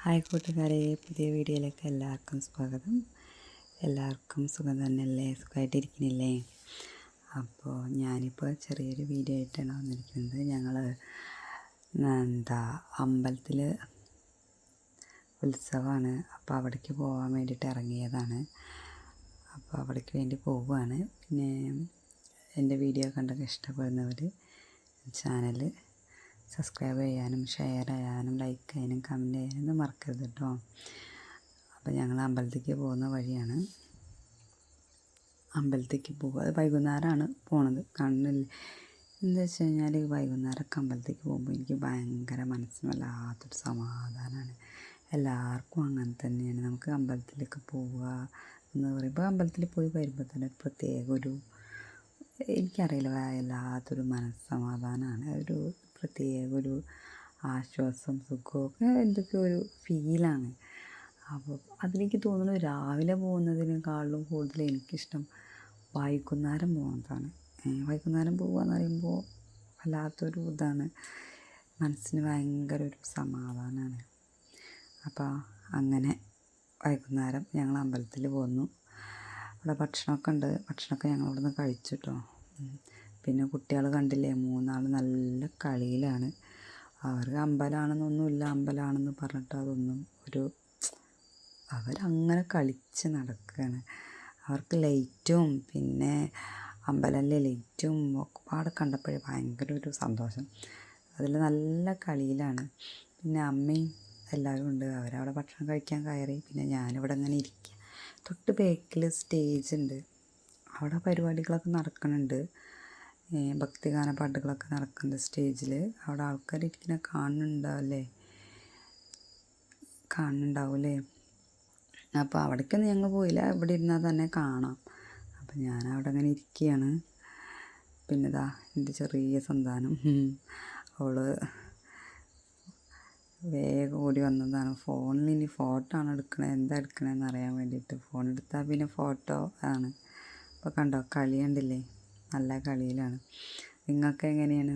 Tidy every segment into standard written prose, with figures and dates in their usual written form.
Hi കൂട്ടുകാരെ, പുതിയ വീഡിയോയിലേക്ക് എല്ലാവർക്കും സ്വാഗതം. എല്ലാവർക്കും സുഖം തന്നെയല്ലേ? സുഖമായിട്ടിരിക്കുന്നില്ലേ? അപ്പോൾ ഞാനിപ്പോൾ ചെറിയൊരു വീഡിയോ ആയിട്ടാണ് വന്നിരിക്കുന്നത്. ഞങ്ങൾ അമ്പലത്തിൽ ഉത്സവമാണ്. അപ്പോൾ അവിടേക്ക് പോകാൻ വേണ്ടിയിട്ട് ഇറങ്ങിയതാണ്. അപ്പോൾ അവിടേക്ക് വേണ്ടി പോവുകയാണ്. പിന്നെ എൻ്റെ വീഡിയോ കണ്ടൊക്കെ ഇഷ്ടപ്പെടുന്നവർ ചാനൽ സബ്സ്ക്രൈബ് ചെയ്യാനും ഷെയർ ചെയ്യാനും ലൈക്ക് ചെയ്യാനും കമൻറ്റ് ചെയ്യാനും മറക്കരുത് കേട്ടോ. അപ്പോൾ ഞങ്ങൾ അമ്പലത്തേക്ക് പോകുന്ന വഴിയാണ്. അമ്പലത്തേക്ക് പോകുക, അത് വൈകുന്നേരമാണ് പോണത്. കണ്ണിൽ എന്താ വെച്ച് കഴിഞ്ഞാൽ വൈകുന്നേരമൊക്കെ അമ്പലത്തേക്ക് പോകുമ്പോൾ എനിക്ക് ഭയങ്കര മനസ്സിന് വല്ലാത്തൊരു സമാധാനമാണ്. എല്ലാവർക്കും അങ്ങനെ തന്നെയാണ്. നമുക്ക് അമ്പലത്തിലേക്ക് പോവുക എന്ന് പറയുമ്പോൾ അമ്പലത്തിൽ പോയി വരുമ്പോൾ തന്നെ പ്രത്യേക ഒരു എനിക്കറിയില്ല വല്ലാത്തൊരു മനസ്സമാധാനമാണ്. ഒരു പ്രത്യേക ഒരു ആശ്വാസം സുഖമൊക്കെ എന്തൊക്കെ ഒരു ഫീലാണ്. അപ്പോൾ അതിലേക്ക് തോന്നുന്നു രാവിലെ പോകുന്നതിനേക്കാളും കൂടുതൽ എനിക്കിഷ്ടം വൈകുന്നേരം പോകുന്നതാണ്. വൈകുന്നേരം പോകുക എന്ന് പറയുമ്പോൾ വല്ലാത്തൊരു ഇതാണ്, മനസ്സിന് ഭയങ്കര ഒരു സമാധാനമാണ്. അപ്പോൾ അങ്ങനെ വൈകുന്നേരം ഞങ്ങൾ അമ്പലത്തിൽ പോന്നു. അവിടെ ഭക്ഷണമൊക്കെ ഉണ്ട്. ഭക്ഷണമൊക്കെ ഞങ്ങൾ അവിടെ നിന്ന് കഴിച്ചു കേട്ടോ. പിന്നെ കുട്ടികൾ കണ്ടില്ലേ, മൂന്നാൾ നല്ല കളിയിലാണ്. അവർ അമ്പലമാണെന്നൊന്നുമില്ല, അമ്പലമാണെന്ന് പറഞ്ഞിട്ട് അതൊന്നും അവരങ്ങനെ കളിച്ച് നടക്കുകയാണ്. അവർക്ക് ലൈറ്റും പിന്നെ അമ്പലത്തിലെ ലൈറ്റും ഒക്കെ കണ്ടപ്പോഴേ ഭയങ്കര ഒരു സന്തോഷം. അതിൽ നല്ല കളിയിലാണ്. പിന്നെ അമ്മയും എല്ലാവരും ഉണ്ട്. അവരവിടെ ഭക്ഷണം കഴിക്കാൻ കയറി. പിന്നെ ഞാനിവിടെ ഇങ്ങനെ ഇരിക്കുക. തൊട്ട് ബേക്കിൽ സ്റ്റേജ് ഉണ്ട്. അവിടെ പരിപാടികളൊക്കെ നടക്കുന്നുണ്ട്. ഭക്തിഗാന പാട്ടുകളൊക്കെ നടക്കുന്നുണ്ട് സ്റ്റേജിൽ. അവിടെ ആൾക്കാർ ഇരിക്കുന്ന കാണുന്നുണ്ടാവൂലേ. അപ്പോൾ അവിടേക്കൊന്നും ഞങ്ങൾ പോയില്ല. ഇവിടെ ഇരുന്നാൽ തന്നെ കാണാം. അപ്പോൾ ഞാൻ അവിടെ അങ്ങനെ ഇരിക്കുകയാണ്. പിന്നെ ഇതാ എൻ്റെ ചെറിയ സന്താനം, അവൾ വേഗം ഓടി വന്നതാണ്. ഫോണിൽ ഇനി ഫോട്ടോ ആണ് എടുക്കണത്, എന്താ എടുക്കണതെന്ന് അറിയാൻ വേണ്ടിയിട്ട്. ഫോൺ എടുത്താൽ പിന്നെ ഫോട്ടോ ആണ്. അപ്പോൾ കണ്ടോ, കളി കണ്ടില്ലേ, നല്ല കളിയിലാണ്. നിങ്ങൾക്ക് എങ്ങനെയാണ്?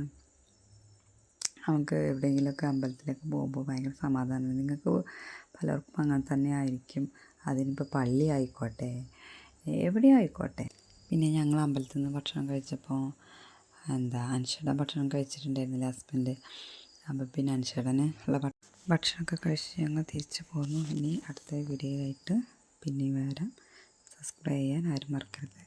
നമുക്ക് എവിടെയെങ്കിലുമൊക്കെ അമ്പലത്തിലേക്ക് പോകുമ്പോൾ ഭയങ്കര സമാധാനമാണ്. നിങ്ങൾക്ക് പലർക്കും അങ്ങനെ തന്നെ ആയിരിക്കും. അതിനിപ്പോൾ പള്ളി ആയിക്കോട്ടെ, എവിടെയും ആയിക്കോട്ടെ. പിന്നെ ഞങ്ങൾ അമ്പലത്തിൽ നിന്ന് ഭക്ഷണം കഴിച്ചപ്പോൾ അൻഷയുടെ ഭക്ഷണം കഴിച്ചിട്ടുണ്ടായിരുന്നില്ല ഹസ്ബൻഡ്. അപ്പോൾ പിന്നെ അൻഷടന് ഉള്ള ഭക്ഷണമൊക്കെ കഴിച്ച് ഞങ്ങൾ തിരിച്ചു പോന്നു. ഇനി അടുത്ത വീഡിയോ ആയിട്ട് പിന്നെയും വരാം. സബ്സ്ക്രൈബ് ചെയ്യാൻ ആരും മറക്കരുത്.